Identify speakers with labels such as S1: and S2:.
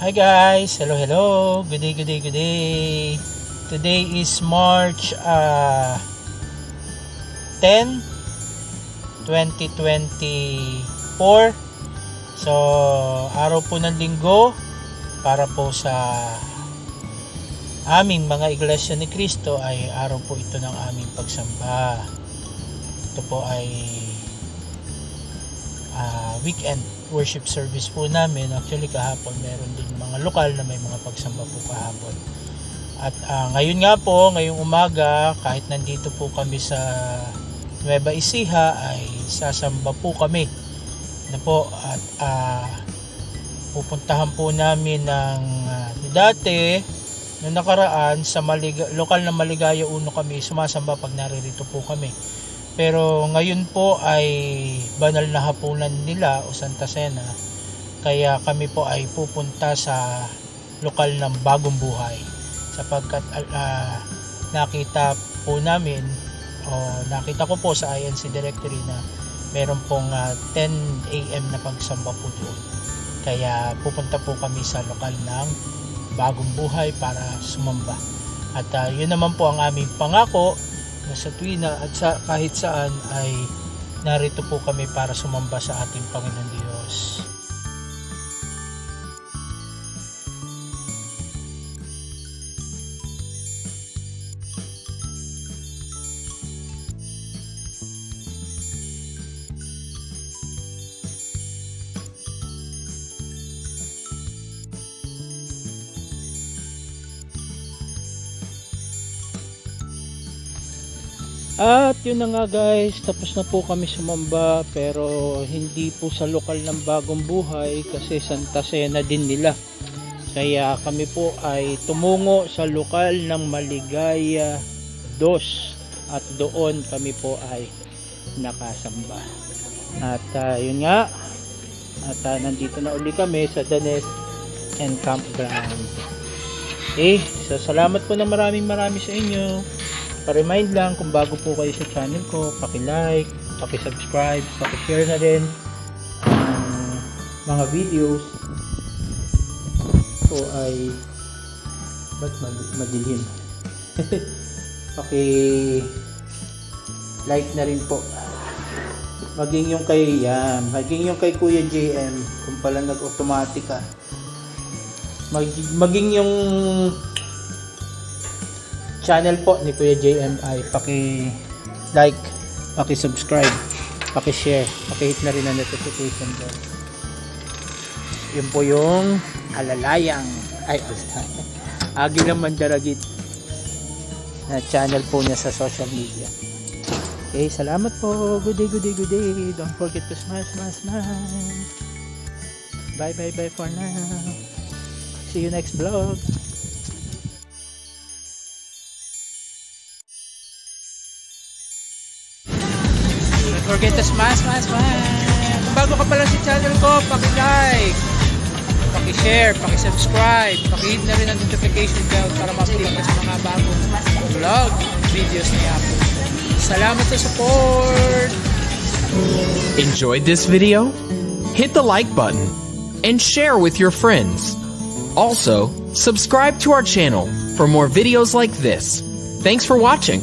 S1: Hi guys, hello, good day. Today is March 10, 2024. So, araw po ng linggo para po sa aming mga Iglesia ni Cristo ay araw po ito ng aming pagsamba. Ito po ay weekend worship service po namin. Actually kahapon meron din mga lokal na may mga pagsamba po kahapon. At ngayon nga po, ngayong umaga, kahit nandito po kami sa Nueva Ecija ay sasamba po kami na po at pupuntahan po namin ng dati noong nakaraan sa lokal na Maligaya Uno kami sumasamba pag naririto po kami. Pero ngayon po ay banal na hapunan nila o Santa Cena. Kaya kami po ay pupunta sa lokal ng Bagong Buhay. Sapagkat nakita po namin o nakita ko po sa INC directory na meron pong 10 AM na pagsamba po doon. Kaya pupunta po kami sa lokal ng Bagong Buhay para sumamba. At yun naman po ang aming pangako na sa tuwina at kahit saan ay narito po kami para sumamba sa ating Panginoon Diyos. At yun na nga guys, tapos na po kami sumamba pero hindi po sa lokal ng Bagong Buhay kasi Santa Cena din nila. Kaya kami po ay tumungo sa lokal ng Maligaya 2 at doon kami po ay nakasamba. At yun nga, at nandito na uli kami sa Danes and Campground. So salamat po ng maraming sa inyo. Pa-remind lang kung bago po kayo sa channel ko, paki-like, paki-subscribe, paki-share na din mga videos. Ito ay ba't madilim? Paki-like na rin po. Maging yung kay Kuya JM kung pala nag-automatic maging yung channel po ni Kuya JM ay paki-like, paki-subscribe, paki-share, paki-hit na rin ang notification bell. Yun po yung Agilang Mandaragit na channel po niya sa social media. Okay, salamat po. Good day. Don't forget to smile. Bye for now. See you next vlog. Don't forget to smash. Kung bago ka pala sa channel ko, paki-like, paki-share, paki-subscribe, paki-hit na rin ang notification bell para ma-update ka sa mga bagong vlog videos ni Apo. Salamat sa support!
S2: Enjoyed this video? Hit the like button and share with your friends. Also, subscribe to our channel for more videos like this. Thanks for watching.